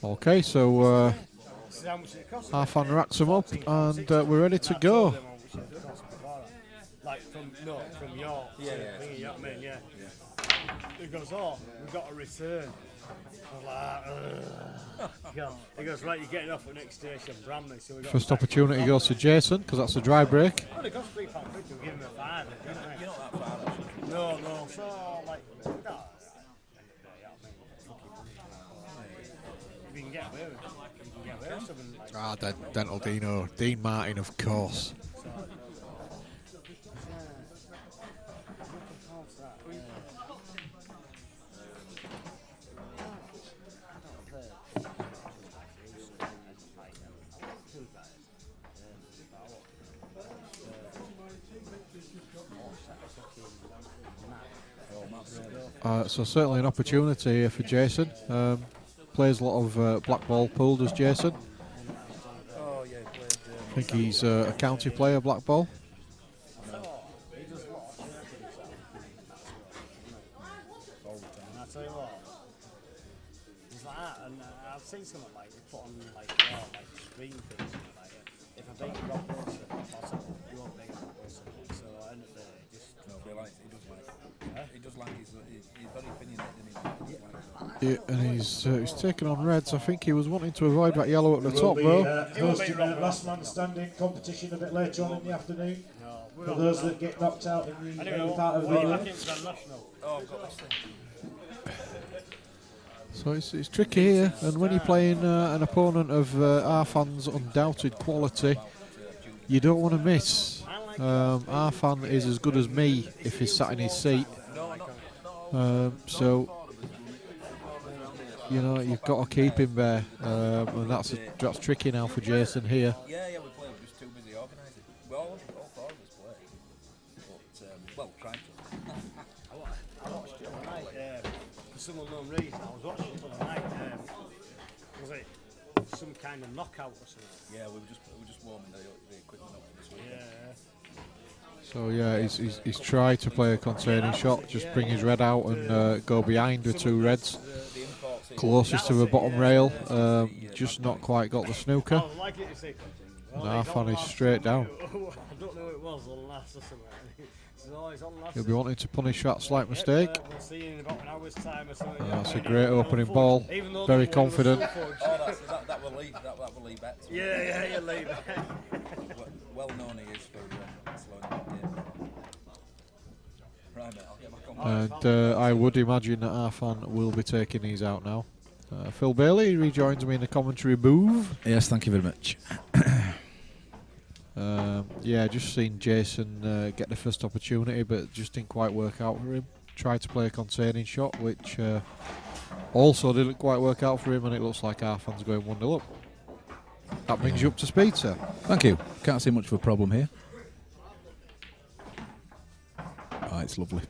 Okay, so Arfan racks them up and we're ready to go. Like from York. Yeah. You know what I mean? Yeah. He goes, oh, we've got a return. I'm like, ugh. He goes, right, you're getting off at the next station, Bramley. So we got First opportunity goes to Jason because that's a dry break. Oh, they got £3.50. We'll give him a five. You're not that far. No. So like, no. If you can get away with it, you can get away with something like Dental Dino, Dean Martin, of course. So certainly an opportunity here for Jason. Plays a lot of black ball pool, does Jason? I think he's a county player, black ball. tell you what, it's like that, and I've seen something like they put on like screen things like if I beat Rob Wilson, possible you won't beat Rob Wilson. So I end up there just he does like he's very opinionated in his yeah, and he's taken on reds. I think he was wanting to avoid that yellow at the top, though. Hosting a last man standing competition a bit later on in the afternoon. For those that get knocked out in the early part of the year. So it's tricky here, and when you're playing an opponent of Arfan's undoubted quality, you don't want to miss. Arfan is as good as me if he's sat in his seat. So you know you've got to keep him there, and that's tricky now for Jason here. Yeah, we played. We're just too busy organising. All four of us play, but trying to. I watched it the other night for some unknown reason. I was watching it the other night. Was it some kind of knockout or something? Yeah, we were just warming the equipment up for this week. Yeah. So yeah, he's tried to play a containing shot, just bring his red out and go behind with two reds, closest to the bottom rail, just not quite got the snooker. And Arfan is straight down. I don't know who it was on last or something. He'll be wanting to punish that slight mistake. We'll see in about an hour's time or something. That's a great opening ball, very confident. That will lead back to Yeah, lead back. Well known he is for slowing down the game. Right, mate, I'll get back on. And I would imagine that Arfan will be taking these out now. Phil Bailey rejoins me in the commentary booth. Yes, thank you very much. Yeah, just seen Jason get the first opportunity, but just didn't quite work out for him. Tried to play a containing shot, which also didn't quite work out for him, and it looks like Arfan's going 1-0 up. That brings you up to speed, sir. Thank you. Can't see much of a problem here. It's lovely.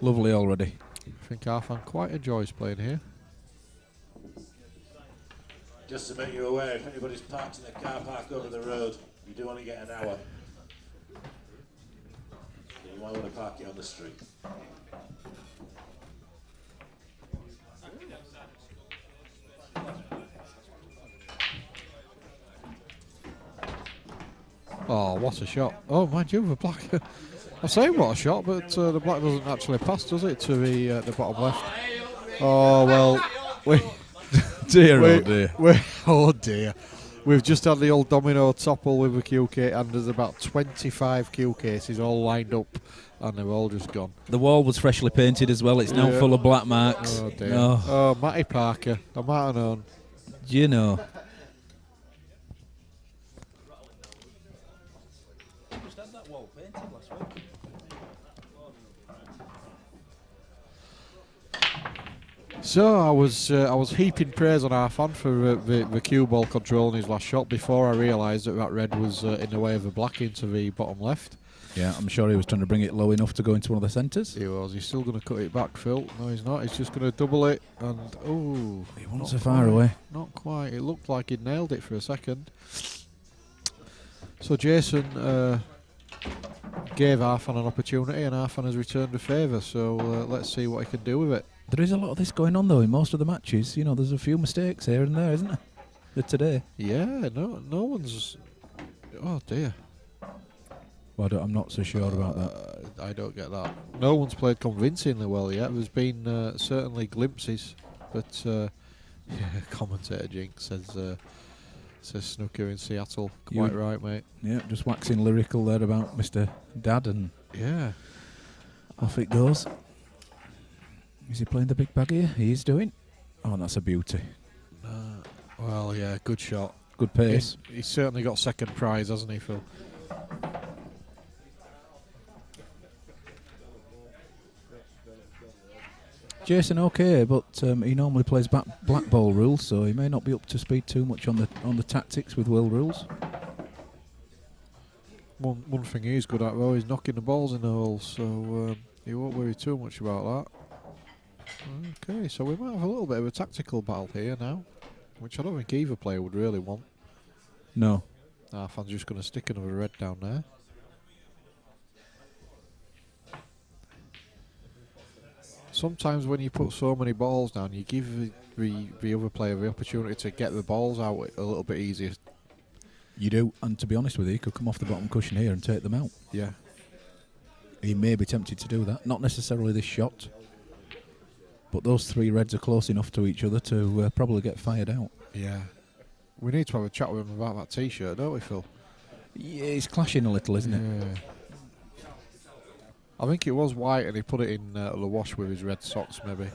Lovely already. I think Arfan quite enjoys playing here. Just to make you aware, if anybody's parked in the car park over the road, you do only get an hour. So you might want to park it on the street. Oh, what a shot. Oh, mind you, the black... I say what a shot, but the black doesn't actually pass, does it, to the bottom left? Oh, well... Oh dear. We've just had the old domino topple with a cue case, and there's about 25 cue cases all lined up, and they've all just gone. The wall was freshly painted as well. It's now full of black marks. Oh dear. Oh, Matty Parker. I might have known. You know. Just had that wall painted last week. So I was heaping praise on Arfan for the cue ball control in his last shot before I realised that red was in the way of the black into the bottom left. Yeah, I'm sure he was trying to bring it low enough to go into one of the centres. He was. He's still going to cut it back, Phil. No, he's not. He's just going to double it, and he wasn't so far away. Not quite. It looked like he'd nailed it for a second. So Jason gave Arfan an opportunity, and Arfan has returned the favour. So let's see what he can do with it. There is a lot of this going on though in most of the matches. You know, there's a few mistakes here and there, isn't there? Today. Yeah, no one's. Oh dear. Well, I'm not so sure about that. I don't get that. No one's played convincingly well yet. There's been certainly glimpses, but yeah, commentator Jinx says snooker in Seattle. Quite right, mate. Yeah, just waxing lyrical there about Mr. Dad, and yeah, off it goes. Is he playing the big bag here? He is doing. Oh, that's a beauty. Well, yeah, good shot. Good pace. He's certainly got second prize, hasn't he, Phil? Jason, okay, but he normally plays black ball rules, so he may not be up to speed too much on the tactics with world rules. One thing he's good at though is knocking the balls in the holes, so he won't worry too much about that. Okay, so we might have a little bit of a tactical battle here now, which I don't think either player would really want. No. Arfan's just going to stick another red down there. Sometimes when you put so many balls down, you give the other player the opportunity to get the balls out a little bit easier. You do, and to be honest with you, he could come off the bottom cushion here and take them out. Yeah. He may be tempted to do that. Not necessarily this shot, but those three reds are close enough to each other to probably get fired out. Yeah. We need to have a chat with him about that T-shirt, don't we, Phil? Yeah, it's clashing a little, isn't it? I think it was white and he put it in the wash with his red socks, maybe.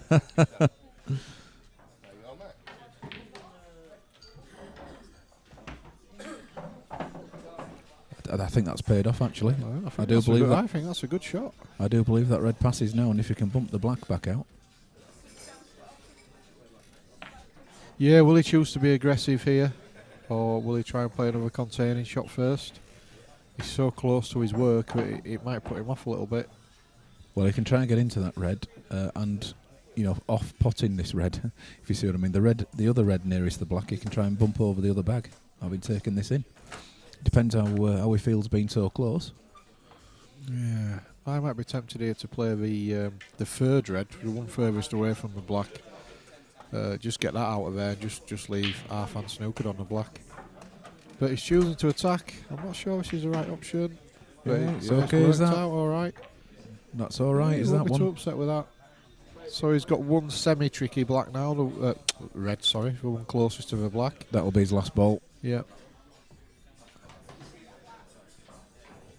I think that's paid off, actually. Well, I do believe that. I think that's a good shot. I do believe that red passes now, and if you can bump the black back out. Yeah, will he choose to be aggressive here? Or will he try and play another containing shot first? He's so close to his work, it might put him off a little bit. Well, he can try and get into that red, and, you know, off-potting this red, if you see what I mean. The other red nearest the black, he can try and bump over the other bag. I've been taking this in. Depends how he feels being so close. Yeah, I might be tempted here to play the third red, the one furthest away from the black. Just get that out of there, just leave Arfan snookered on the black. But he's choosing to attack. I'm not sure this is the right option. But Yeah, it's okay, is that? out all right. That's all right, is He that won't be one? too upset with that. So he's got one semi-tricky black now, the red, sorry, the one closest to the black. That'll be his last ball. Yeah.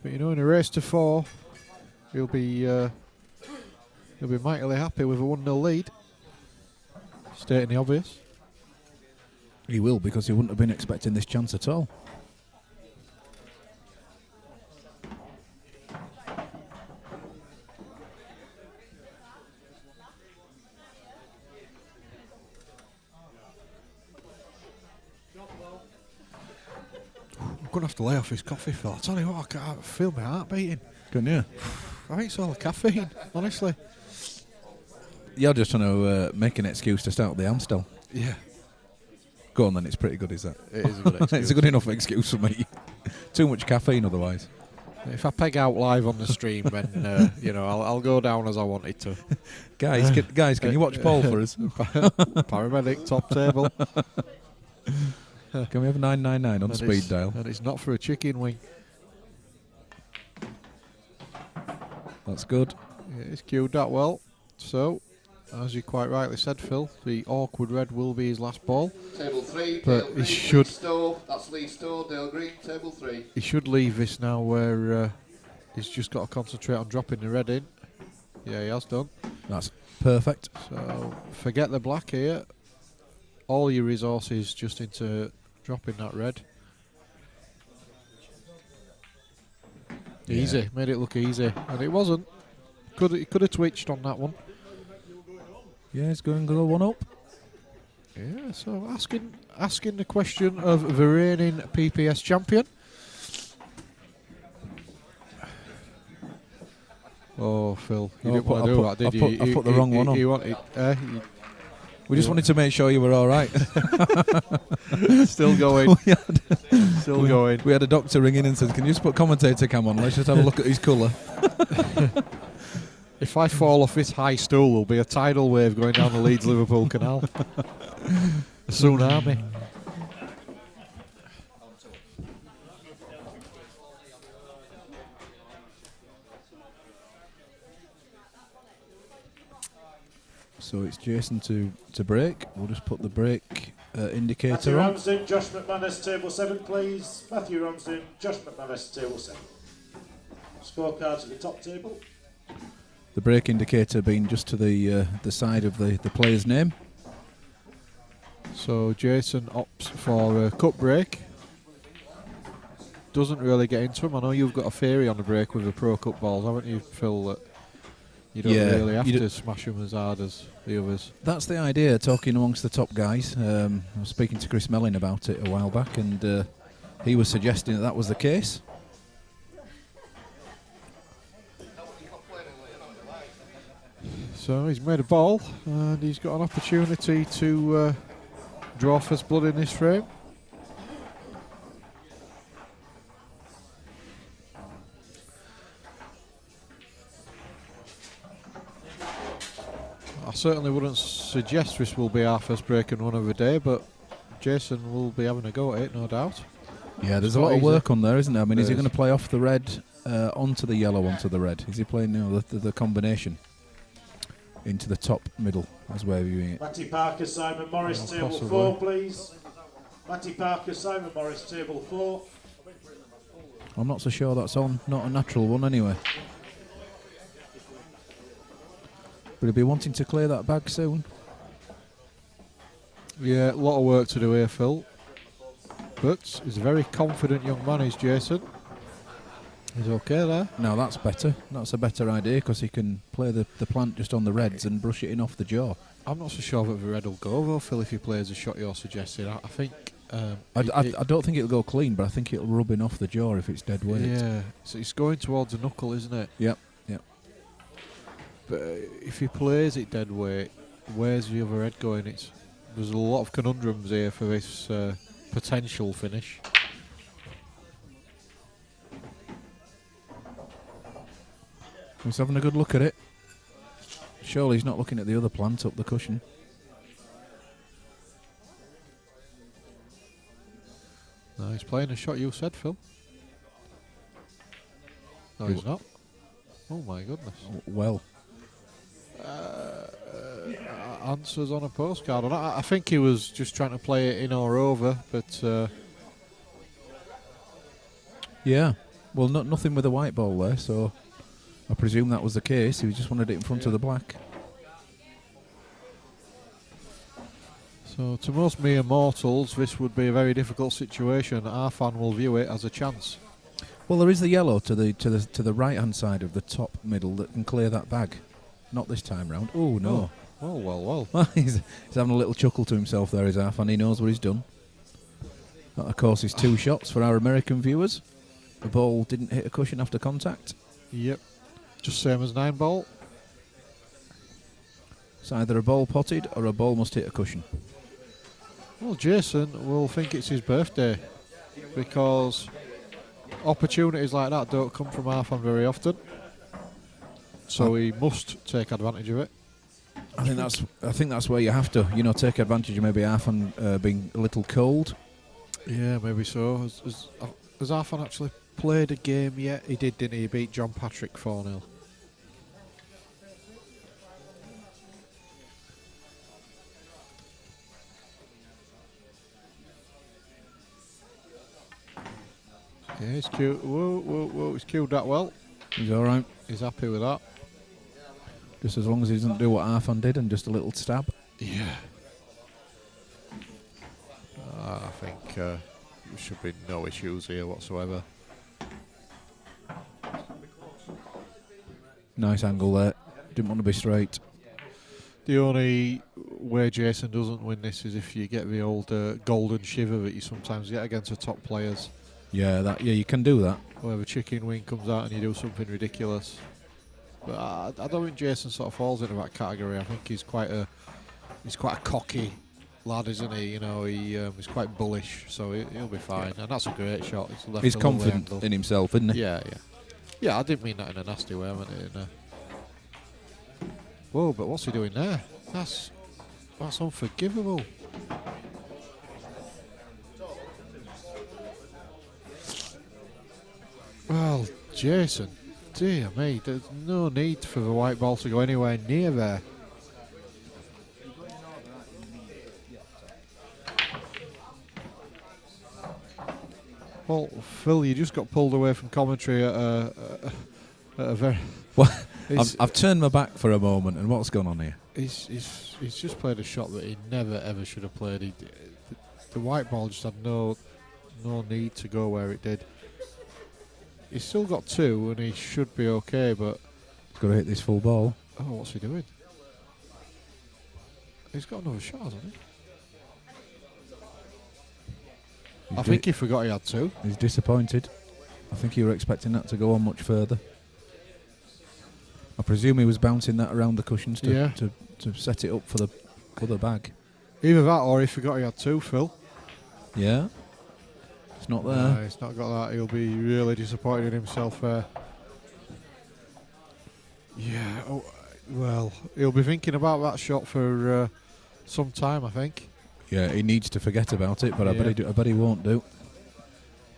But you know, in a race to 4, he'll be mightily happy with a 1-0 lead. Stating the obvious. He will, because he wouldn't have been expecting this chance at all. I'm going to have to lay off his coffee, Phil. I tell you what, I can't feel my heart beating. Couldn't you? I think it's all the caffeine, honestly. You're just trying to make an excuse to start the Amstel. Yeah. Go on then, it's pretty good, is that? It is a good excuse. It's a good enough excuse for me. Too much caffeine otherwise. If I peg out live on the stream, then you know I'll go down as I wanted to. Guys, can you watch Paul for us? Paramedic, top table. Can we have 999 on speed dial? And it's not for a chicken wing. That's good. Yeah, it's cued that well. So, as you quite rightly said, Phil, the awkward red will be his last ball. Table 3, But Dale he Green, should- Lee Stowe, that's Lee Stowe, Dale Green, table 3. He should leave this now where he's just got to concentrate on dropping the red in. Yeah, he has done. That's perfect. So, forget the black here. All your resources just into dropping that red. Yeah. Easy, made it look easy. And it wasn't. He could have twitched on that one. Yeah, he's going to go 1 up. Yeah, so asking the question of the reigning PPS champion. Oh, Phil, you didn't want to do that, did you? I put the wrong one on. You wanted, We just wanted to make sure you were all right. still going. Still going. We had a doctor ring in and said, "Can you just put commentator cam on? Let's just have a look at his colour." If I fall off this high stool, there'll be a tidal wave going down the Leeds-Liverpool Canal. A tsunami. So it's Jason to break. We'll just put the break Matthew indicator on. Ramsden, Josh McManus, table 7, please. Matthew Ramsden, Josh McManus, table 7. Scorecards at the top table. The break indicator being just to the side of the player's name. So Jason opts for a cut break. Doesn't really get into him. I know you've got a theory on the break with the Pro Cup balls, haven't you, Phil? That you don't really have to smash them as hard as the others. That's the idea, talking amongst the top guys. I was speaking to Chris Mellin about it a while back, and he was suggesting that was the case. So he's made a ball, and he's got an opportunity to draw first blood in this frame. I certainly wouldn't suggest this will be our first break and run of the day, but Jason will be having a go at it, no doubt. Yeah, there's a lot of work on there, isn't there? I mean, is he going to play off the red onto the yellow onto the red? Is he playing the combination into the top middle as we're viewing it? Matty Parker, Simon Morris, table possibly. 4, please. Matty Parker, Simon Morris, table 4. I'm not so sure that's on. Not a natural one anyway. But he'll be wanting to clear that bag soon. Yeah, a lot of work to do here, Phil. But he's a very confident young man, is Jason. He's okay there. Now that's better. That's a better idea because he can play the plant just on the reds and brush it in off the jaw. I'm not so sure that the red will go though, Phil, if he plays the shot you're suggesting. I think... I don't think it'll go clean, but I think it'll rub in off the jaw if it's dead weight. Yeah, so it's going towards the knuckle, isn't it? Yep. But if he plays it dead weight, where's the other red going? There's a lot of conundrums here for this potential finish. He's having a good look at it. Surely he's not looking at the other plant up the cushion. No, he's playing a shot you said, Phil. No, he's not. Oh my goodness. Well. Answers on a postcard. And I think he was just trying to play it in or over, but... Yeah. Well, nothing with the white ball there, so I presume that was the case. He just wanted it in front of the black. So to most mere mortals, this would be a very difficult situation. Arfan will view it as a chance. Well, there is the yellow to the right hand side of the top middle that can clear that bag. Not this time round. Oh no! Oh well. Well, he's having a little chuckle to himself there, is Arfan. He knows what he's done. That, of course, is 2 shots for our American viewers. The ball didn't hit a cushion after contact. Yep. Just same as 9 ball. It's either a ball potted or a ball must hit a cushion. Well, Jason will think it's his birthday because opportunities like that don't come from Arfan very often. So he must take advantage of it. I think that's where you have to, take advantage of maybe Arfan being a little cold. Yeah, maybe so. Has Arfan actually played a game yet? He did, didn't he? He beat John Patrick 4-0. Yeah, he's cute. Whoa, he's cued that well. He's all right. He's happy with that. Just as long as he doesn't do what Arfan did and just a little stab. Yeah. I think there should be no issues here whatsoever. Nice angle there. Didn't want to be straight. The only way Jason doesn't win this is if you get the old golden shiver that you sometimes get against the top players. Yeah, you can do that. Where the chicken wing comes out and you do something ridiculous. But I don't think Jason sort of falls into that category. I think he's quite a cocky lad, isn't he? He's quite bullish, so he'll be fine. And that's a great shot. He's confident in himself, isn't he? Yeah. I didn't mean that in a nasty way. I meant it in a Whoa, but what's he doing there? That's unforgivable. Well, Jason, dear me, there's no need for the white ball to go anywhere near there. Well, Phil, you just got pulled away from commentary at a very... Well, I've turned my back for a moment, and what's gone on here? He's just played a shot that he never ever should have played. The white ball just had no need to go where it did. He's still got 2 and he should be okay, but He's got to hit this full ball. oh, what's he doing? He's got another shot, hasn't he? I think he forgot he had 2. He's disappointed. I think you were expecting that to go on much further. I presume he was bouncing that around the cushions to set it up for the other bag. Either that or he forgot he had 2, Phil. Yeah. It's not there. No, he's not got that. He'll be really disappointed in himself there. Yeah, oh, well, he'll be thinking about that shot for some time, I think. Yeah, he needs to forget about it, but Yeah. I bet he won't do.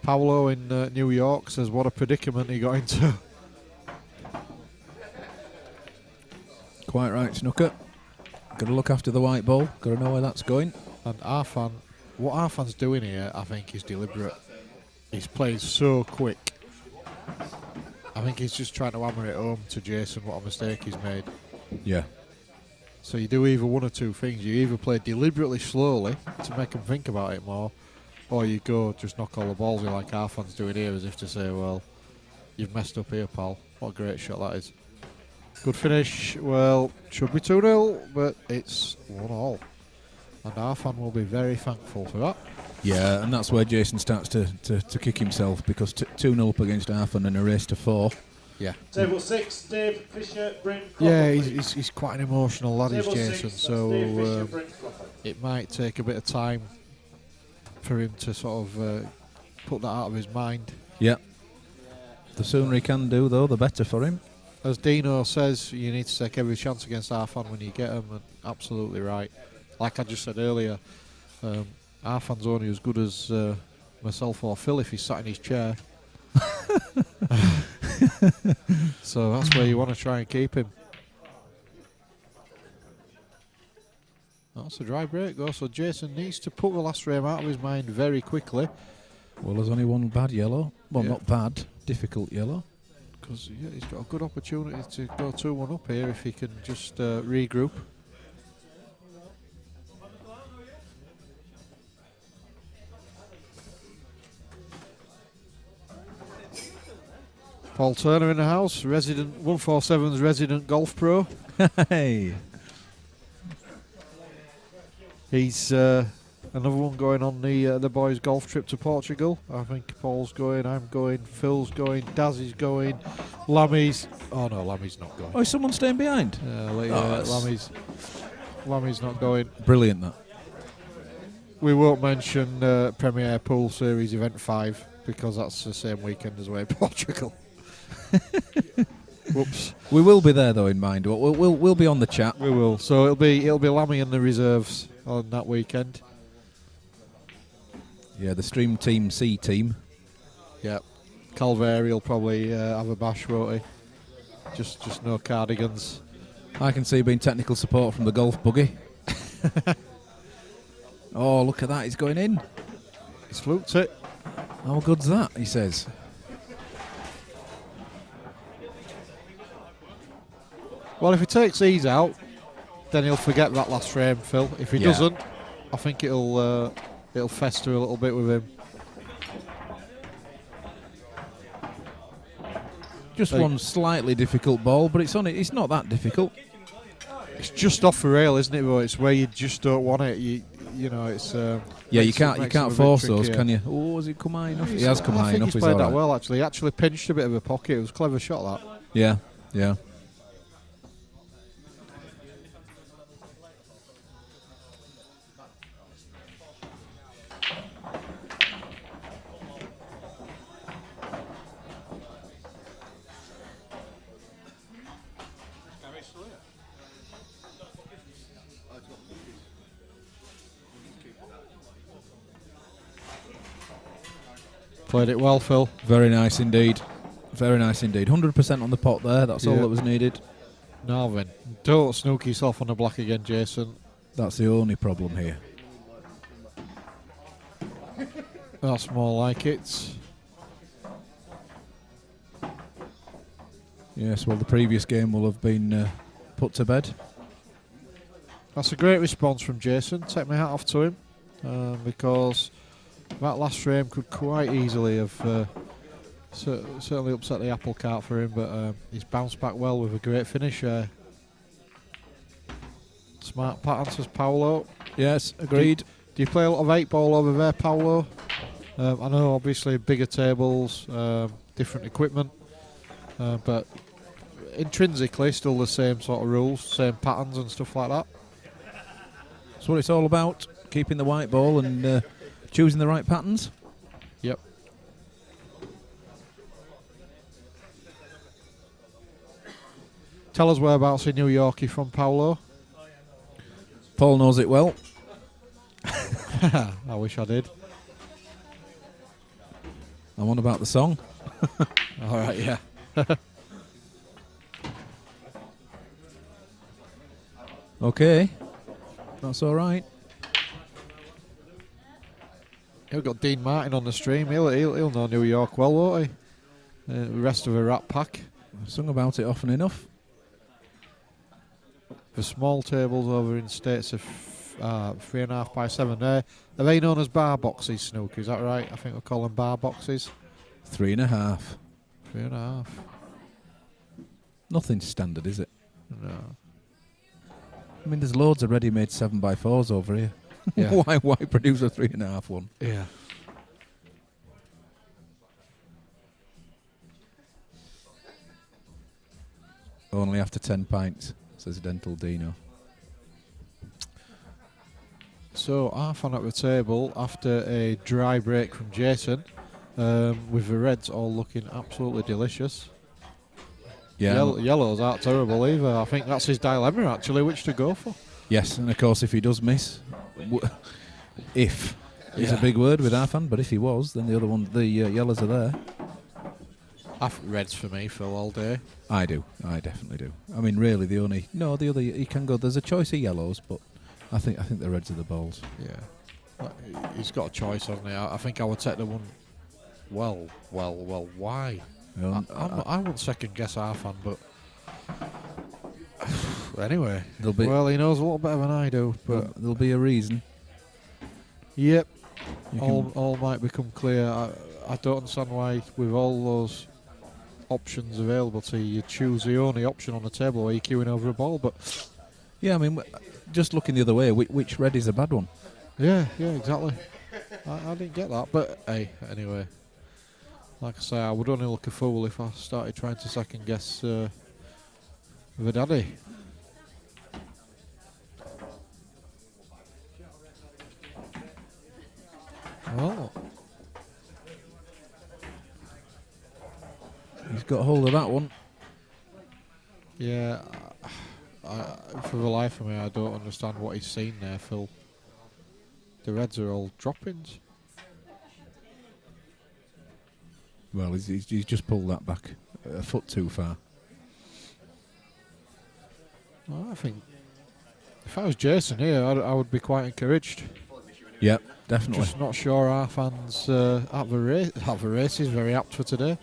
Paolo in New York says what a predicament he got into. Quite right, Snooker. Got to look after the white ball. Got to know where that's going. And Arfan, what Arfan's doing here, I think, is deliberate. He's playing so quick. I think he's just trying to hammer it home to Jason what a mistake he's made. Yeah. So you do either one or two things. You either play deliberately slowly to make them think about it more, or you go just knock all the balls in like Arfan's doing here, as if to say, well, you've messed up here, pal. What a great shot that is. Good finish. Well, should be 2-0, but it's 1-1. And Arfan will be very thankful for that. Yeah, and that's where Jason starts to kick himself, because 2-0 up against Arfan and a race to 4. Yeah. Table 6, Dave Fisher, Bryn Crawford. Yeah, he's quite an emotional lad, is Table Jason. 6, Dave Fisher, So Bryn Crawford. it might take a bit of time for him to sort of put that out of his mind. Yeah. The sooner he can do, though, the better for him. As Dino says, you need to take every chance against Arfan when you get them, and absolutely right. Like I just said earlier, Arfan's only as good as myself or Phil if he's sat in his chair. So that's where you want to try and keep him. That's a dry break, though, so Jason needs to put the last frame out of his mind very quickly. Well, there's only one bad yellow. Well, Yeah. not bad, difficult yellow. Because he's got a good opportunity to go 2-1 up here if he can just regroup. Paul Turner in the house, resident 147's resident golf pro. Hey. He's another one going on the boys' golf trip to Portugal. I think Paul's going, I'm going, Phil's going, Daz is going, Lammy's. Oh no, Lammy's not going. Oh, is someone staying behind? Lammy's not going. Brilliant, that. We won't mention Premier Pool Series Event 5 because that's the same weekend as we're in Portugal. Whoops. We will be there, though, in mind. We'll be on the chat. We will. So it'll be Lammy and the reserves on that weekend. Yeah, the Stream Team C team. Yeah. Calvary will probably have a bash, won't he? Just no cardigans. I can see being technical support from the golf buggy. Oh, look at that. He's going in. He's fluked it. How good's that, he says. Well, if he takes these out, then he'll forget that last frame, Phil. If he doesn't, I think it'll fester a little bit with him. Just one slightly difficult ball, but it's not that difficult. It's just off the rail, isn't it? But it's where you just don't want it. You know, it's. Yeah, you can't force those, can you? Oh, has it come high enough? He has come high enough. He's played that well, actually. He actually pinched a bit of a pocket. It was a clever shot, that. Yeah, yeah. Played it well, Phil. Very nice indeed. Very nice indeed. 100% on the pot there. That's all Yeah. that was needed. Now then, don't snook yourself on the black again, Jason. That's the only problem here. That's more like it. Yes, well, the previous game will have been put to bed. That's a great response from Jason. Take my hat off to him, because that last frame could quite easily have certainly upset the apple cart for him, but he's bounced back well with a great finish there. Smart pattern, says Paolo. Yes, agreed. Do you play a lot of 8-ball over there, Paolo? I know obviously bigger tables, different equipment, but intrinsically still the same sort of rules, same patterns and stuff like that. That's what it's all about, keeping the white ball and choosing the right patterns. Yep. Tell us whereabouts in New York you're from, Paolo. Paul knows it well. I wish I did. I'm on about the song. All right, yeah. Okay, that's all right. We've got Dean Martin on the stream. He'll know New York well, won't he? The rest of a Rat Pack. I've sung about it often enough. For small tables over in states of 3.5 by 7 there. Are they known as bar boxes, Snook? Is that right? I think we'll call them bar boxes. 3.5. 3.5. Nothing standard, is it? No. I mean, there's loads of ready-made 7x4s over here. Yeah. why produce a 3.5 one? Yeah. Only after 10 pints, says Dental Dino. So, Arfan at the table after a dry break from Jason, with the reds all looking absolutely delicious. Yeah. Yellows aren't terrible either. I think that's his dilemma actually, which to go for. Yes, and of course if he does miss, if is a big word with Arfan, but if he was, then the other one, the yellows are there. I think reds for me, Phil, all day. I definitely do. I mean, really, the other he can go. There's a choice of yellows, but I think the reds are the balls. Yeah, he's got a choice, hasn't he? I think I would take the one. Well, why? I wouldn't second guess Arfan, but anyway. Well, he knows a lot better than I do, but there'll be a reason. Yep. All might become clear. I don't understand why, with all those options available to you, choose the only option on the table where you're queuing over a ball. But yeah, I mean, just looking the other way, which red is a bad one? Yeah, exactly. I didn't get that, but hey, anyway. Like I say, I would only look a fool if I started trying to second guess the daddy. Well, he's got hold of that one. Yeah, for the life of me, I don't understand what he's seen there, Phil. The reds are all droppings. Well, he's just pulled that back a foot too far. Well, I think if I was Jason here, I would be quite encouraged. Yep, definitely. Just not sure our fans at the race is very apt for today.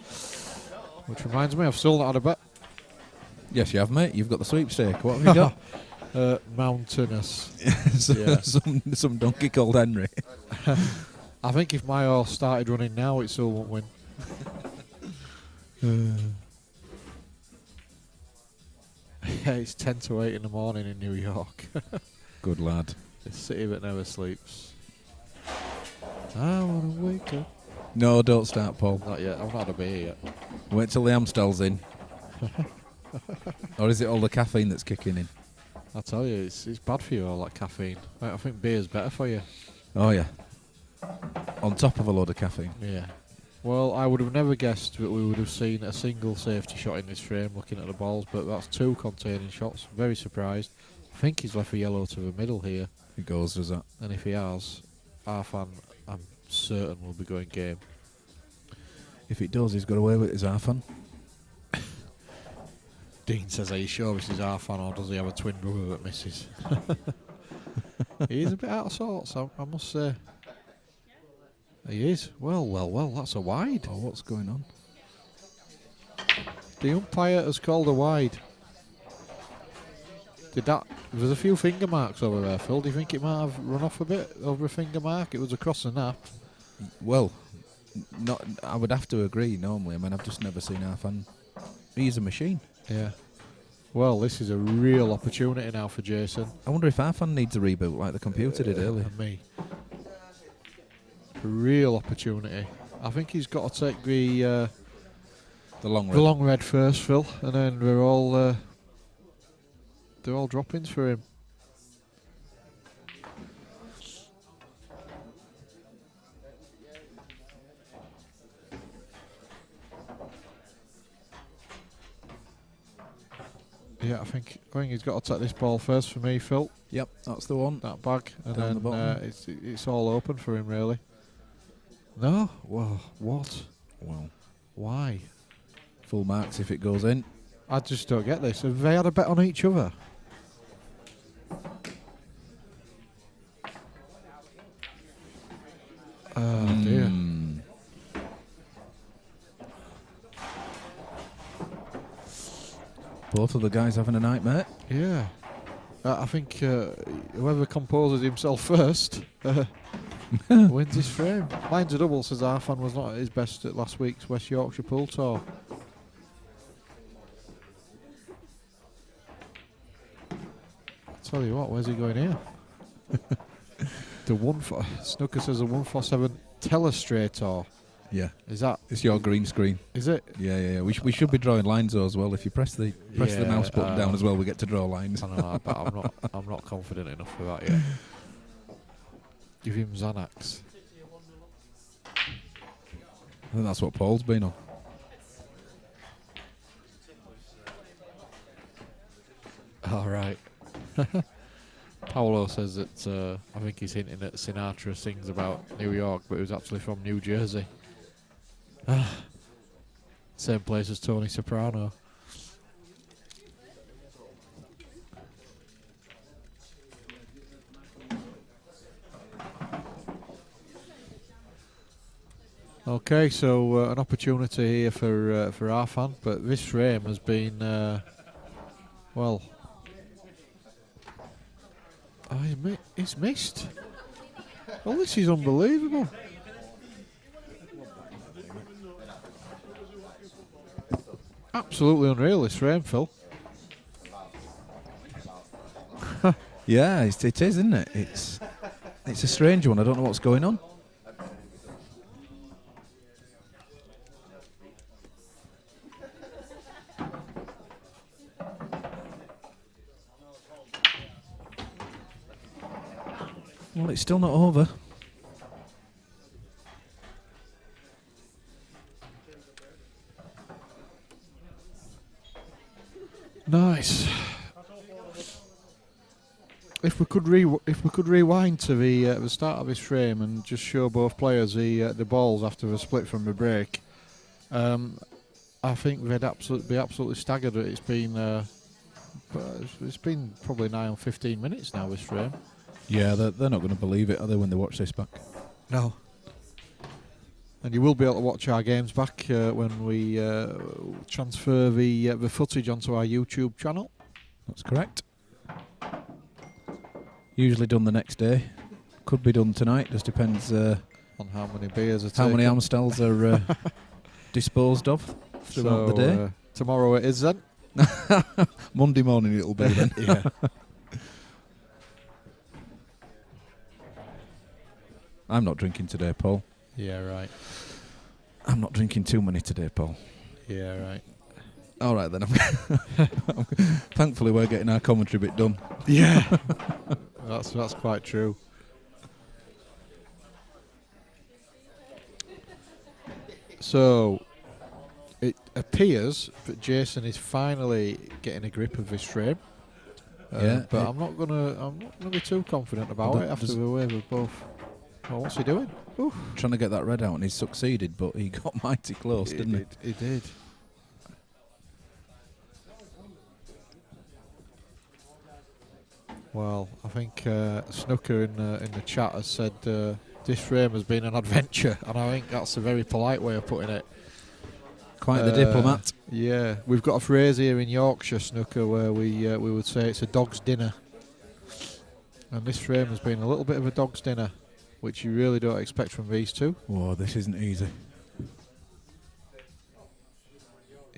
Which reminds me, I've still not had a bet. Yes, you have, mate. You've got the sweepstake. What have you got? Mountainous. Some donkey called Henry. I think if my horse started running now, it still won't win. Yeah, it's 10 to 8 in the morning in New York. Good lad. The city that never sleeps. I want to wake up. No, don't start, Paul. Not yet. I've not had a beer yet. Wait till the Amstel's in. Or is it all the caffeine that's kicking in? I tell you, it's bad for you, all that caffeine. I think beer's better for you. Oh, yeah. On top of a load of caffeine. Yeah. Well, I would have never guessed that we would have seen a single safety shot in this frame looking at the balls, but that's 2 containing shots. Very surprised. I think he's left a yellow to the middle here. He goes, does that? And if he has, Arfan, I'm certain will be going game. If it does, he's got away with his Arfan. Dean says, are you sure this is Arfan or does he have a twin brother that misses? He is a bit out of sorts, I must say. He is. Well, that's a wide. Oh, what's going on? The umpire has called a wide. There's a few finger marks over there, Phil. Do you think it might have run off a bit over a finger mark? It was across the nap. Well, I would have to agree normally. I mean, I've just never seen Arfan. He's a machine. Yeah. Well, this is a real opportunity now for Jason. I wonder if Arfan needs a reboot like the computer did earlier. And me. A real opportunity. I think he's got to take the long red first, Phil, and then they're all drop-ins for him. Yeah, I think he's got to take this ball first for me, Phil. Yep, that's the one. That bag, and Down the then bottom. it's all open for him, really. No? Well, what? Well, Why? full marks if it goes in. I just don't get this. Have they had a bet on each other? Oh, dear. Both of the guys having a nightmare. Yeah. I think whoever composes himself first wins his frame. Mine's a double, says Arfan was not at his best at last week's West Yorkshire Pool Tour. Tell you what, where's he going here? Snooker says a 147 Telestrator. Yeah. Is that? It's your green screen. Is it? Yeah. We should be drawing lines though as well. If you press the mouse button down as well, we get to draw lines. I know, but I'm not confident enough for that yet. Give him Xanax. I think that's what Paul's been on. All right. Paolo says that I think he's hinting that Sinatra sings about New York, but he was actually from New Jersey. Same place as Tony Soprano. Okay, so an opportunity here for Arfan, but this frame has been well. Oh, he's missed. Well, this is unbelievable. Absolutely unreal, this frame, Phil. Yeah, it is, isn't it? It's a strange one. I don't know what's going on. Well, it's still not over. Nice. If we could rewind to the start of this frame and just show both players the balls after the split from the break, I think they'd be absolutely staggered. It's been probably nigh on 15 minutes now, this frame. Yeah, they're not going to believe it, are they, when they watch this back? No. And you will be able to watch our games back when we transfer the footage onto our YouTube channel. That's correct. Usually done the next day. Could be done tonight. Just depends On how many beers are how taken. many Amstels are disposed of throughout the day. Tomorrow it is then. Monday morning it'll be then. Yeah. I'm not drinking today, Paul. Yeah, right. I'm not drinking too many today, Paul. Yeah, right. All right then. Thankfully, we're getting our commentary bit done. Yeah. That's quite true. So it appears that Jason is finally getting a grip of this frame. Yeah, but I'm not gonna be too confident about it after the way we've both. Oh, what's he doing? Oof. Trying to get that red out, and he's succeeded, but he got mighty close, didn't he? He did. Well, I think Snooker in the chat has said this frame has been an adventure, and I think that's a very polite way of putting it. Quite the diplomat. Yeah, we've got a phrase here in Yorkshire, Snooker, where we would say it's a dog's dinner, and this frame has been a little bit of a dog's dinner, which you really don't expect from these two. Whoa, this isn't easy.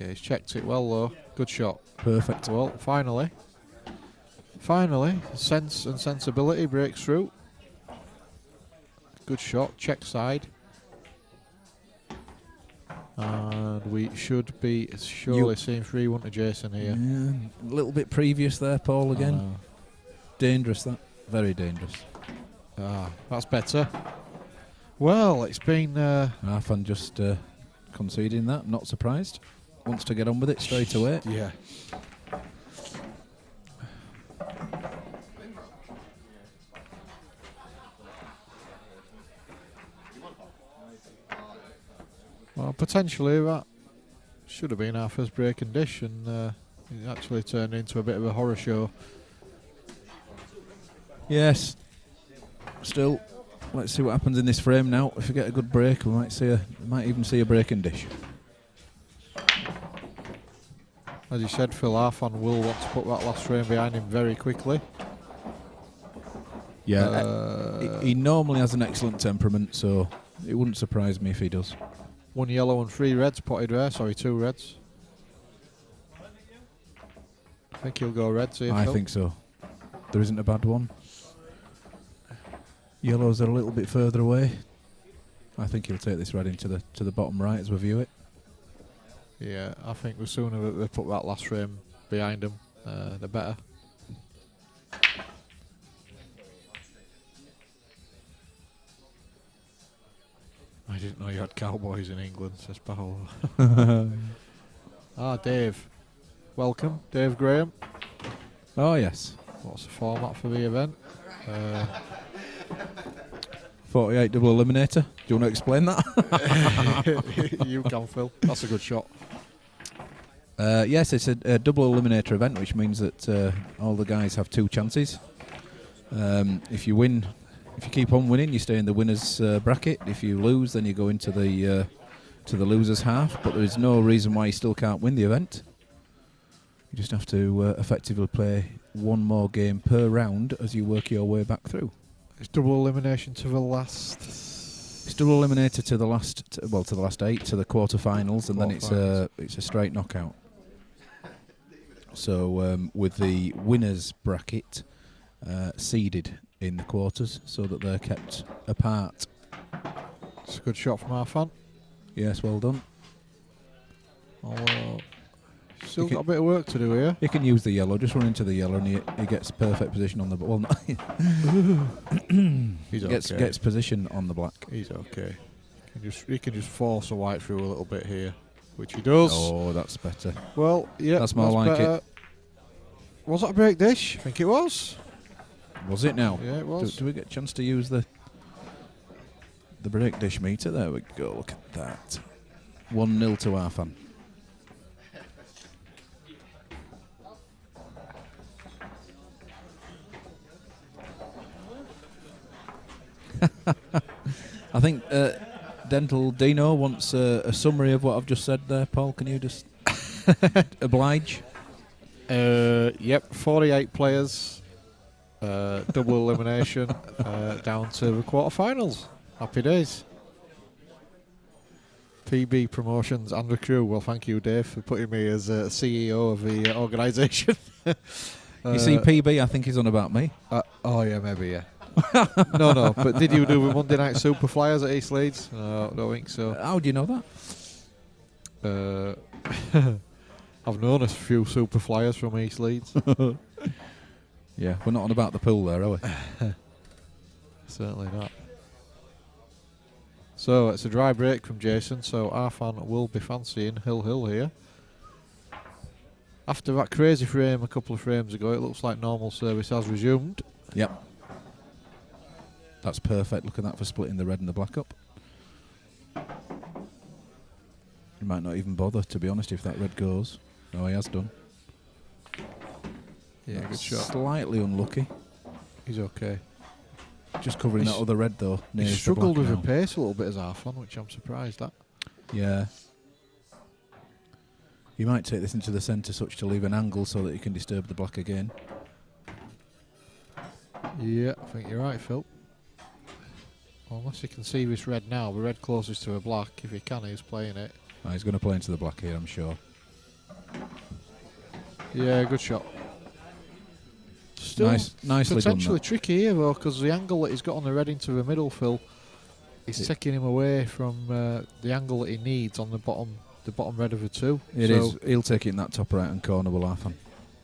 Yeah, he's checked it well though. Good shot. Perfect. Well, finally, sense and sensibility breaks through. Good shot, check side. And we should be surely seeing 3-1 to Jason here. Yeah, a little bit previous there, Paul, again. Dangerous, that. Very dangerous. Ah, that's better. Well, it's been... Arfan just conceding that, not surprised. Wants to get on with it straight away. Yeah. Well, potentially that should have been our first breaking dish, and it actually turned into a bit of a horror show. Yes. Still, let's see what happens in this frame now. If we get a good break, we might even see a breaking dish. As you said, Phil, Arfan will want to put that last frame behind him very quickly. Yeah, he normally has an excellent temperament, so it wouldn't surprise me if he does. 1 yellow and 3 reds potted there. Sorry, 2 reds. I think he'll go reds here, I Phil. think so. There isn't a bad one. Yellows are a little bit further away. I think he'll take this red into the bottom right as we view it. Yeah, I think the sooner they put that last frame behind him, the better. I didn't know you had cowboys in England, says Paolo. Dave. Welcome, Dave Graham. Oh, yes. What's the format for the event? 48 double eliminator. Do you want to explain that? You can, Phil. That's a good shot. Yes, it's a double eliminator event, which means that all the guys have 2 chances. If you win, if you keep on winning, you stay in the winners bracket. If you lose, then you go into the losers half. But there is no reason why you still can't win the event. You just have to effectively play 1 more game per round as you work your way back through. It's double elimination to the last. It's double eliminator to the last, to the last 8, to the quarterfinals, and then it's a straight knockout. So with the winners bracket seeded in the quarters, so that they're kept apart. It's a good shot from Arfan. Yes, well done. Although still got a bit of work to do here. You can use the yellow, just run into the yellow, and he gets perfect position on the well. He's gets position on the black. He's okay. He can just force a white through a little bit here, which he does. Oh, that's better. Well, yeah, that's more like better. it. Was that a break dish? I think it was. Was it now? Yeah, it was. Do we get a chance to use the break dish meter? There we go. Look at that. 1-0 to Arfan. I think Dental Dino wants a summary of what I've just said there. Paul, can you just oblige? Yep, 48 players, double elimination, down to the quarterfinals. Happy days. PB Promotions and the crew. Well, thank you, Dave, for putting me as CEO of the organisation. You see, PB, I think he's on about me. Oh yeah, maybe, yeah. No, but did you do the Monday Night Super Flyers at East Leeds? No, I don't think so. How do you know that? I've known a few Super Flyers from East Leeds. Yeah, we're not on about the pool there, are we? Certainly not. So it's a dry break from Jason, so Arfan will be fancying Hill here. After that crazy frame a couple of frames ago, it looks like normal service has resumed. Yep. That's perfect. Look at that for splitting the red and the black up. He might not even bother, to be honest, if that red goes. No, he has done. Yeah, good shot. Slightly unlucky. He's okay. Just covering that other red though. He struggled with the pace a little bit as Arfan, which I'm surprised at. Yeah. You might take this into the centre such to leave an angle so that you can disturb the black again. Yeah, I think you're right, Phil. Unless you can see this red now, the red closest to a black. If he can, he's playing it. Oh, he's going to play into the black here, I'm sure. Yeah, good shot. Still nicely potentially done tricky here though, because the angle that he's got on the red into the middle, Phil, is taking him away from the angle that he needs on the bottom red of the two. It is. He'll take it in that top right hand corner, will Arfan?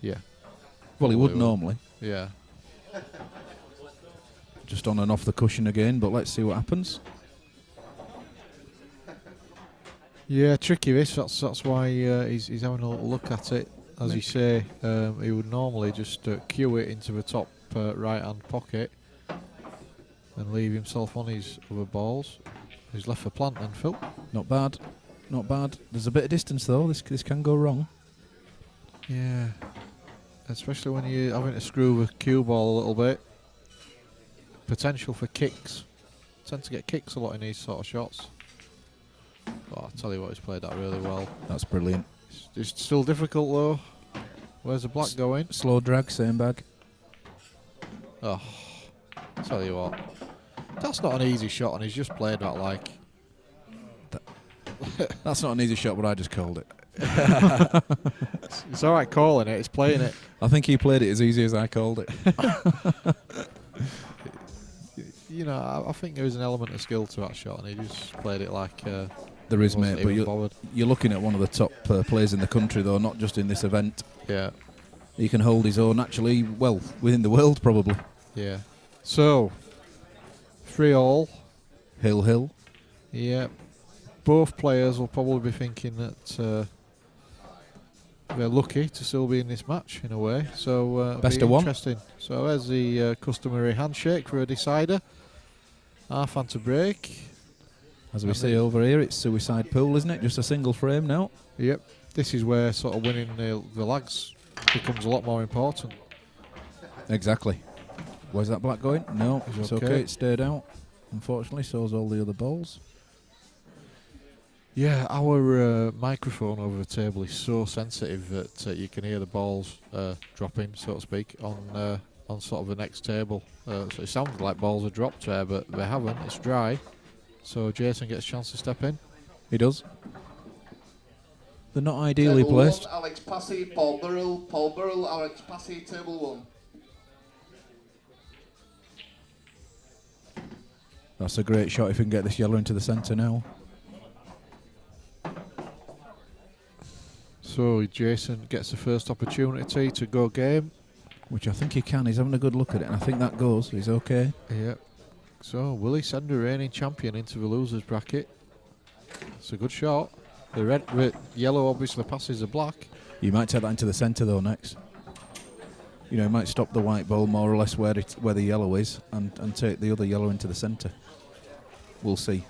Yeah. Well, he would normally. Yeah. Just on and off the cushion again, but let's see what happens. Yeah, tricky this. That's why he's having a little look at it. As you say, he would normally just cue it into the top right-hand pocket and leave himself on his other balls. He's left for plant then, Phil. Not bad. Not bad. There's a bit of distance though. This can go wrong. Yeah. Especially when you're having to screw the cue ball a little bit. Potential for kicks. Tend to get kicks a lot in these sort of shots. Oh, I'll tell you what, he's played that really well. That's brilliant. It's still difficult though. Where's the black going? Slow drag, same bag. Oh, I'll tell you what. That's not an easy shot and he's just played that like... That's not an easy shot, but I just called it. It's alright calling it, it's playing it. I think he played it as easy as I called it. You know, I think there is an element of skill to that shot and he just played it like... There is, mate, but you're looking at one of the top players in the country, though, not just in this event. Yeah. He can hold his own, actually, well, within the world, probably. Yeah. So, 3-all. Hill. Yeah. Both players will probably be thinking that they're lucky to still be in this match, in a way. So, best of one. Interesting. So, there's the customary handshake for a decider. Arfan to break. As we see over here, it's suicide pool, isn't it? Just a single frame now. Yep. This is where sort of winning the lags becomes a lot more important. Exactly. Where's that black going? No, it's okay. It stayed out. Unfortunately, so's all the other balls. Yeah, our microphone over the table is so sensitive that you can hear the balls dropping, so to speak, on sort of the next table. So it sounded like balls are dropped there, but they haven't. It's dry. So Jason gets a chance to step in. He does. They're not ideally table placed. 1, Alex Passy, Paul Burrell, Alex Passy, table 1. That's a great shot if we can get this yellow into the centre now. So Jason gets the first opportunity to go game. Which I think he can. He's having a good look at it, and I think that goes. He's okay. Yep. So, will he send the reigning champion into the losers bracket? It's a good shot. The yellow obviously passes the black. You might take that into the centre though next. You know, he might stop the white ball more or less where the yellow is, and take the other yellow into the centre. We'll see.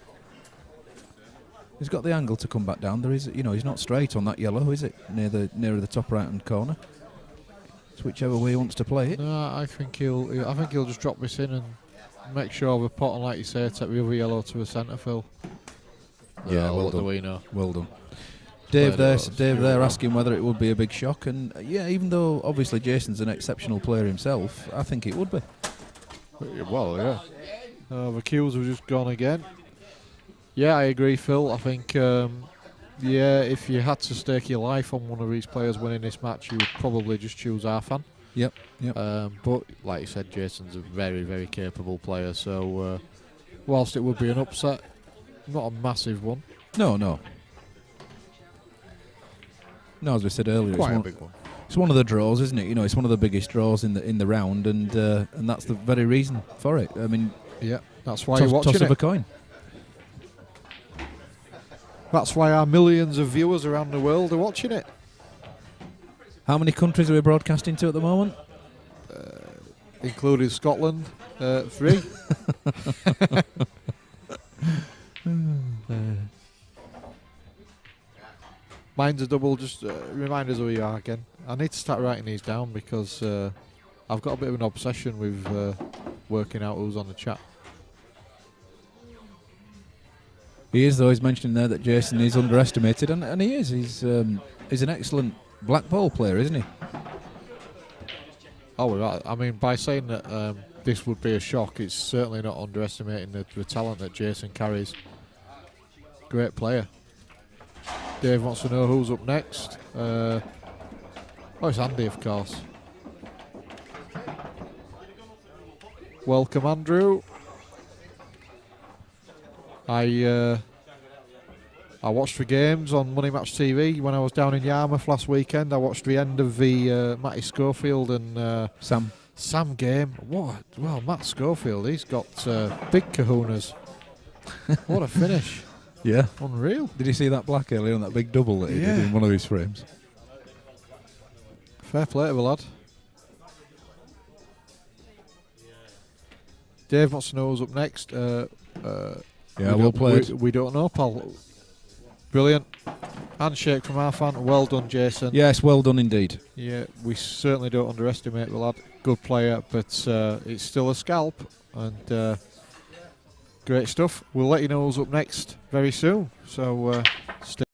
He's got the angle to come back down. There is, he's not straight on that yellow, is it? Nearer the top right hand corner. It's whichever way he wants to play it. No, I think he'll just drop this in and make sure the pot, and like you say, take the other yellow to the centre, Phil. Yeah, well what done. do we know? Well done. Dave there asking whether it would be a big shock, and yeah, even though obviously Jason's an exceptional player himself, I think it would be. Well, yeah. The cues have just gone again. Yeah, I agree, Phil. I think, if you had to stake your life on one of these players winning this match, you would probably just choose Arfan. Yep. But like you said, Jason's a very, very capable player. So whilst it would be an upset, not a massive one. No. As we said earlier, Quite a big one. It's one of the draws, isn't it? It's one of the biggest draws in the round, and that's the very reason for it. I mean, yeah, that's why you're watching toss of a coin. That's why our millions of viewers around the world are watching it. How many countries are we broadcasting to at the moment? Including Scotland, 3. Mine's a double. Just remind us who you are again. I need to start writing these down because I've got a bit of an obsession with working out who's on the chat. He is, though. He's mentioning there that Jason is underestimated, and he is. He's an excellent black ball player, isn't he? Oh, right. I mean, by saying that this would be a shock, it's certainly not underestimating the talent that Jason carries. Great player. Dave wants to know who's up next. Oh, it's Andy, of course. Welcome, Andrew. I watched the games on Money Match TV when I was down in Yarmouth last weekend. I watched the end of the Matty Schofield and Sam game. What? Well, Matt Schofield, he's got big kahunas. What a finish. Yeah. Unreal. Did you see that black earlier on, that big double that he did in one of his frames? Fair play to the lad. Dave wants to know who's up next. Well played. We don't know, pal. Brilliant. Handshake from Arfan. Well done, Jason. Yes, well done indeed. Yeah, we certainly don't underestimate the lad. Good player, but it's still a scalp. And great stuff. We'll let you know who's up next very soon. So stay